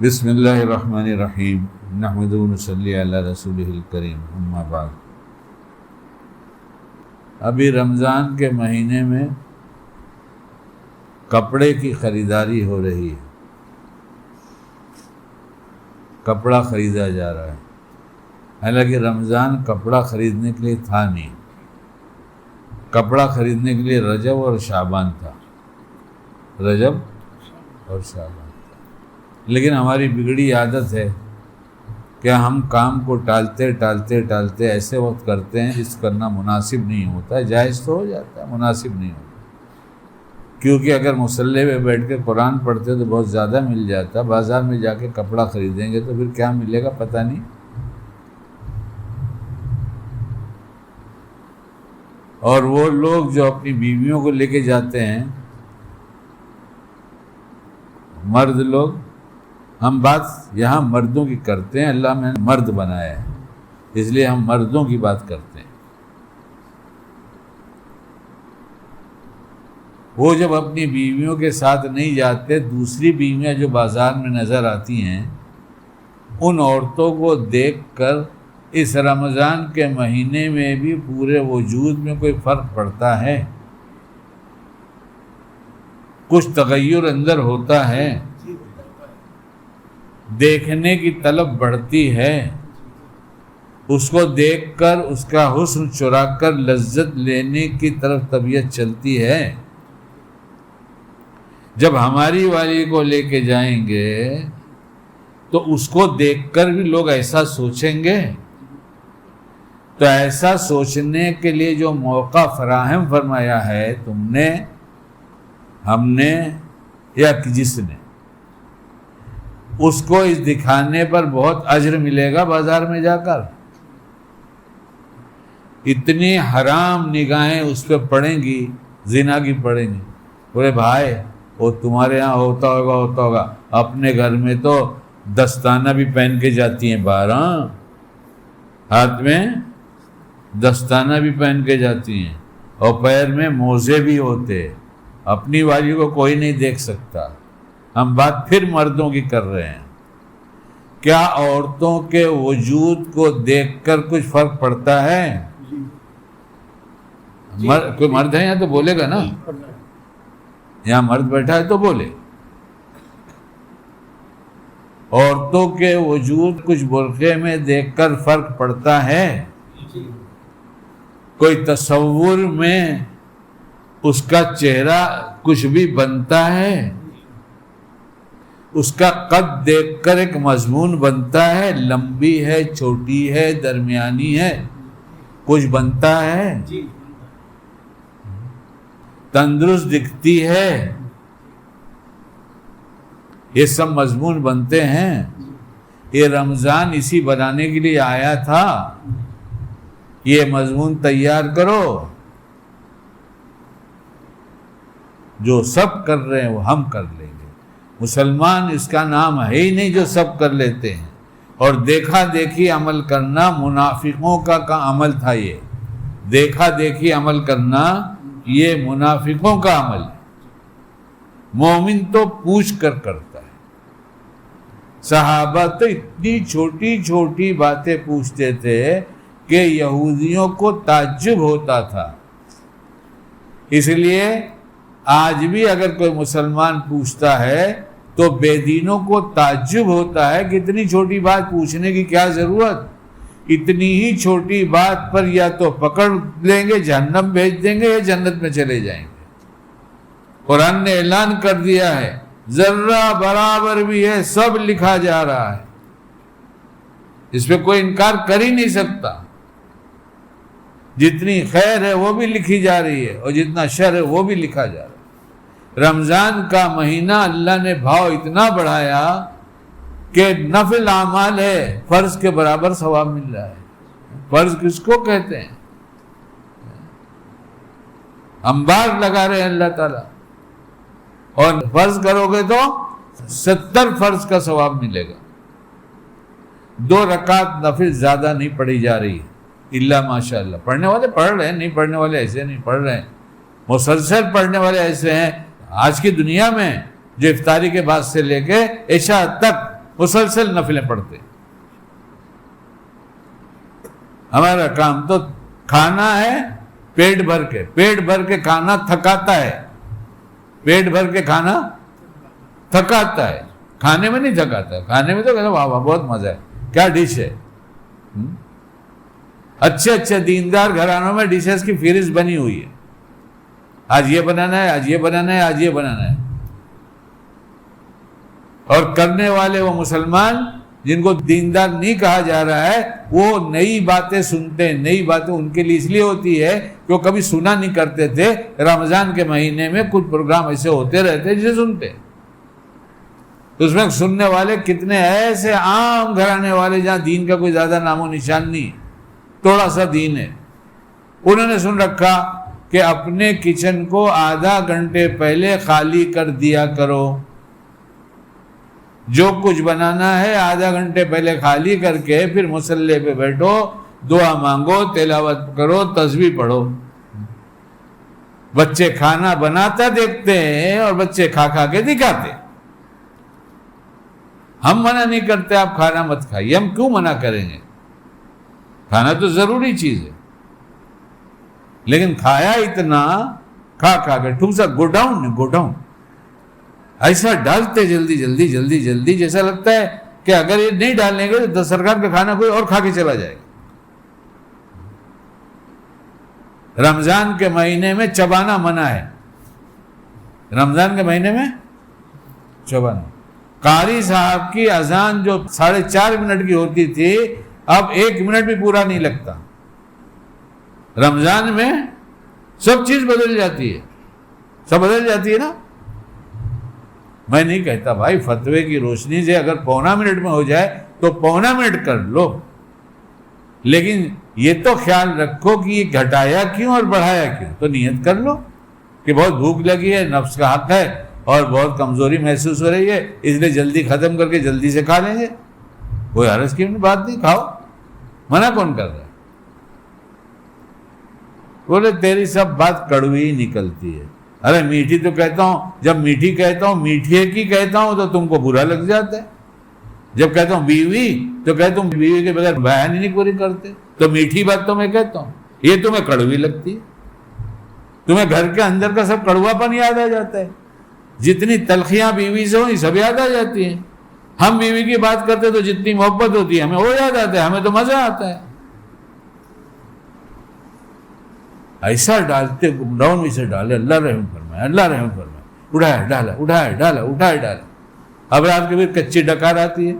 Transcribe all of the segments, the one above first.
بسم اللہ الرحمن الرحیم نحمدہ و نصلی علی رسولہ الکریم اما بعد۔ ابھی رمضان کے مہینے میں کپڑے کی خریداری ہو رہی ہے، کپڑا خریدا جا رہا ہے۔ حالانکہ رمضان کپڑا خریدنے کے لیے تھا نہیں، کپڑا خریدنے کے لیے رجب اور شعبان تھا، رجب اور شعبان تھا۔ لیکن ہماری بگڑی عادت ہے کہ ہم کام کو ٹالتے ایسے وقت کرتے ہیں جس کرنا مناسب نہیں ہوتا ہے۔ جائز تو ہو جاتا ہے، مناسب نہیں ہوتا، کیونکہ اگر مصلی پہ بیٹھ کے قرآن پڑھتے تو بہت زیادہ مل جاتا۔ بازار میں جا کے کپڑا خریدیں گے تو پھر کیا ملے گا پتہ نہیں۔ اور وہ لوگ جو اپنی بیویوں کو لے کے جاتے ہیں، مرد لوگ، ہم بات یہاں مردوں کی کرتے ہیں، اللہ نے مرد بنایا ہے اس لیے ہم مردوں کی بات کرتے ہیں۔ وہ جب اپنی بیویوں کے ساتھ نہیں جاتے، دوسری بیویاں جو بازار میں نظر آتی ہیں، ان عورتوں کو دیکھ کر اس رمضان کے مہینے میں بھی پورے وجود میں کوئی فرق پڑتا ہے، کچھ تغیر اندر ہوتا ہے، دیکھنے کی طلب بڑھتی ہے، اس کو دیکھ کر اس کا حسن چرا کر لذت لینے کی طرف طبیعت چلتی ہے۔ جب ہماری والی کو لے کے جائیں گے تو اس کو دیکھ کر بھی لوگ ایسا سوچیں گے۔ تو ایسا سوچنے کے لیے جو موقع فراہم فرمایا ہے تم نے، ہم نے یا جس نے، اس کو اس دکھانے پر بہت اجر ملے گا بازار میں جا کر۔ اتنی حرام نگاہیں اس پہ پڑیں گی، زنا کی پڑیں گی۔ بولے بھائی وہ تمہارے یہاں ہوتا ہوگا، اپنے گھر میں تو دستانہ بھی پہن کے جاتی ہیں باہر، ہاتھ میں دستانہ بھی پہن کے جاتی ہیں اور پیر میں موزے بھی ہوتے، اپنی والی کو کوئی نہیں دیکھ سکتا۔ ہم بات پھر مردوں کی کر رہے ہیں۔ کیا عورتوں کے وجود کو دیکھ کر کچھ فرق پڑتا ہے؟ کوئی مرد ہے یہاں تو بولے گا نا، یہاں مرد بیٹھا ہے تو بولے۔ عورتوں کے وجود کچھ برقعے میں دیکھ کر فرق پڑتا ہے؟ کوئی تصور میں اس کا چہرہ کچھ بھی بنتا ہے؟ اس کا قد دیکھ کر ایک مضمون بنتا ہے، لمبی ہے، چھوٹی ہے، درمیانی ہے، کچھ بنتا ہے؟ تندرست دکھتی ہے، یہ سب مضمون بنتے ہیں۔ یہ رمضان اسی بنانے کے لیے آیا تھا، یہ مضمون تیار کرو۔ جو سب کر رہے ہیں وہ ہم کر لیں گے۔ مسلمان اس کا نام ہے ہی نہیں جو سب کر لیتے ہیں۔ اور دیکھا دیکھی عمل کرنا منافقوں کا عمل تھا، یہ دیکھا دیکھی عمل کرنا یہ منافقوں کا عمل ہے۔ مومن تو پوچھ کر کرتا ہے۔ صحابہ تو اتنی چھوٹی چھوٹی باتیں پوچھتے تھے کہ یہودیوں کو تعجب ہوتا تھا۔ اس لیے آج بھی اگر کوئی مسلمان پوچھتا ہے تو بے دینوں کو تعجب ہوتا ہے کہ اتنی چھوٹی بات پوچھنے کی کیا ضرورت؟ اتنی ہی چھوٹی بات پر یا تو پکڑ لیں گے، جہنم بھیج دیں گے، یا جنت میں چلے جائیں گے۔ قرآن نے اعلان کر دیا ہے، ذرہ برابر بھی ہے، سب لکھا جا رہا ہے، اس پہ کوئی انکار کر ہی نہیں سکتا۔ جتنی خیر ہے وہ بھی لکھی جا رہی ہے اور جتنا شر ہے وہ بھی لکھا جا رہا ہے۔ رمضان کا مہینہ اللہ نے بھاؤ اتنا بڑھایا کہ نفل اعمال ہے، فرض کے برابر ثواب مل رہا ہے۔ فرض کس کو کہتے ہیں؟ انبار لگا رہے ہیں اللہ تعالیٰ، اور فرض کرو گے تو 70 فرض کا ثواب ملے گا۔ 2 رکعت نفل زیادہ نہیں پڑھی جا رہی ہے، اللہ ماشاء اللہ۔ پڑھنے والے پڑھ رہے ہیں، نہیں پڑھنے والے ایسے نہیں پڑھ رہے ہیں، مسلسل پڑھنے والے ایسے ہیں۔ آج کی دنیا میں جو افطاری کے بعد سے لے کے عشاء تک مسلسل نفلیں پڑھتے. ہمارا کام تو کھانا ہے پیٹ بھر کے کھانا تھکاتا ہے. پیٹ بھر کے کھانا تھکاتا ہے, کھانے میں نہیں تھکاتا. کھانے میں تو کہتے واہ واہ بہت مزہ ہے, کیا ڈش ہے. اچھے دیندار گھرانوں میں ڈشز کی فہرست بنی ہوئی ہے. آج یہ بنانا ہے, آج یہ بنانا ہے, آج یہ بنانا ہے. اور کرنے والے وہ مسلمان جن کو دیندار نہیں کہا جا رہا ہے, وہ نئی باتیں سنتے ہیں. نئی باتیں ان کے لیے اس لیے ہوتی ہے کہ وہ کبھی سنا نہیں کرتے تھے. رمضان کے مہینے میں کچھ پروگرام ایسے ہوتے رہتے جسے سنتے, تو اس میں سننے والے کتنے ایسے عام گھرانے والے جہاں دین کا کوئی زیادہ نام و نشان نہیں, تھوڑا سا دین ہے. انہوں نے سن رکھا کہ اپنے کچن کو آدھا گھنٹے پہلے خالی کر دیا کرو. جو کچھ بنانا ہے آدھا گھنٹے پہلے خالی کر کے پھر مصلی پہ بیٹھو, دعا مانگو, تلاوت کرو, تسبیح پڑھو. بچے کھانا بناتا دیکھتے ہیں اور بچے کھا کے دکھاتے. ہم منع نہیں کرتے آپ کھانا مت کھائیے, ہم کیوں منع کریں گے؟ کھانا تو ضروری چیز ہے, لیکن کھایا اتنا کھا کے ٹھوسا گو ڈاؤن ایسا ڈالتے جلدی جیسا لگتا ہے کہ اگر یہ نہیں ڈالیں گے تو سرکار کا کھانا کوئی اور کھا کے چلا جائے گا. رمضان کے مہینے میں چبانا منع ہے. رمضان کے مہینے میں چبانا. قاری صاحب کی اذان جو 4.5 منٹ کی ہوتی تھی, اب 1 منٹ بھی پورا نہیں لگتا. رمضان میں سب چیز بدل جاتی ہے, سب بدل جاتی ہے نا. میں نہیں کہتا بھائی فتوے کی روشنی سے اگر 1.25 منٹ میں ہو جائے تو 1.25 منٹ کر لو, لیکن یہ تو خیال رکھو کہ یہ گھٹایا کیوں اور بڑھایا کیوں. تو نیت کر لو کہ بہت بھوک لگی ہے, نفس کا حق ہے, اور بہت کمزوری محسوس ہو رہی ہے, اس لیے جلدی ختم کر کے جلدی سے کھا لیں گے. کوئی حرج کی بات نہیں, کھاؤ, منع کون کر رہا ہے. بولے تیری سب بات کڑوی نکلتی ہے. ارے میٹھی تو کہتا ہوں, جب میٹھی کہتا ہوں, میٹھے کی کہتا ہوں تو تم کو برا لگ جاتا ہے. جب کہتا ہوں بیوی تو کہتا ہوں بیوی کے بغیر بیان ہی نہیں پوری کرتے. تو میٹھی بات تو میں کہتا ہوں, یہ تمہیں کڑوی لگتی ہے. تمہیں گھر کے اندر کا سب کڑوا پن یاد آ جاتا ہے. جتنی تلخیاں بیوی سے ہوئی سب یاد آ جاتی ہیں. ہم بیوی کی بات کرتے تو جتنی محبت ہوتی ہے ہمیں وہ یاد آتا ہے, ہمیں تو مزہ آتا ہے. ایسا ڈالتے ڈاؤن میں سے ڈالے, اللہ رحم فرمائے, اللہ رحم فرمائے. اٹھائے ڈالا. اب رات کے پھر کچی ڈکار آتی ہے,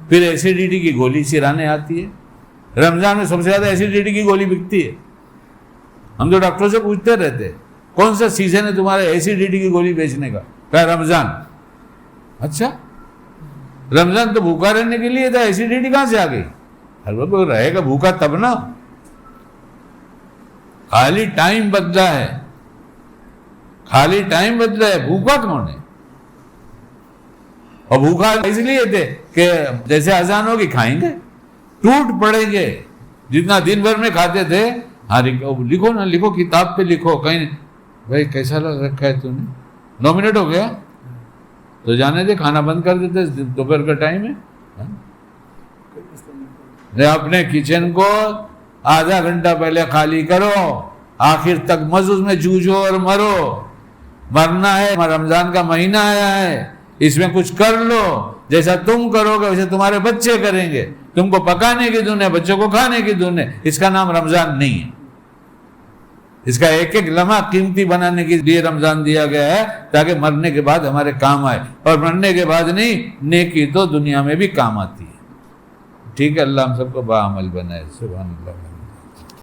پھر ایسیڈیٹی کی گولی سرانے آتی ہے. رمضان میں سب سے زیادہ ایسیڈیٹی کی گولی بکتی ہے. ہم تو ڈاکٹروں سے پوچھتے رہتے کون سا سیزن ہے تمہارے ایسیڈیٹی کی گولی بیچنے کا؟ کہا رمضان. اچھا رمضان تو بھوکا رہنے کے لیے تھا, ایسیڈیٹی کہاں سے آ گئی؟ ہر وقت رہے گا بھوکا تب نا. خالی ٹائم بدلا ہے, خالی ٹائم بدلا ہے, بھوکا کون ہے؟ اور بھوکا اس لیے تھے کہ جیسے اذان ہوگی کھائیں گے, ٹوٹ پڑیں گے. جتنا دن بھر میں کھاتے تھے, ہاں لکھو نا, لکھو کتاب پہ لکھو کہیں. بھائی کیسا رکھا ہے تم نے؟ 9 منٹ ہو گیا تو جانے دے, کھانا بند کر دیتے, دوپہر کا ٹائم ہے. اپنے کچن کو آدھا گھنٹہ پہلے خالی کرو, آخر تک مزز میں جوجو اور مرو. مرنا ہے, رمضان کا مہینہ آیا ہے, اس میں کچھ کر لو. جیسا تم کرو گے ویسے تمہارے بچے کریں گے. تم کو پکانے کی دھن ہے, بچوں کو کھانے کی دھن ہے. اس کا نام رمضان نہیں ہے. اس کا ایک ایک لمحہ قیمتی بنانے کے لیے رمضان دیا گیا ہے, تاکہ مرنے کے بعد ہمارے کام آئے. اور مرنے کے بعد نہیں, نیکی تو دنیا میں بھی کام آتی ہے. ٹھیک ہے, اللہ ہم سب کو باعمل بنائے. سبحان اللہ.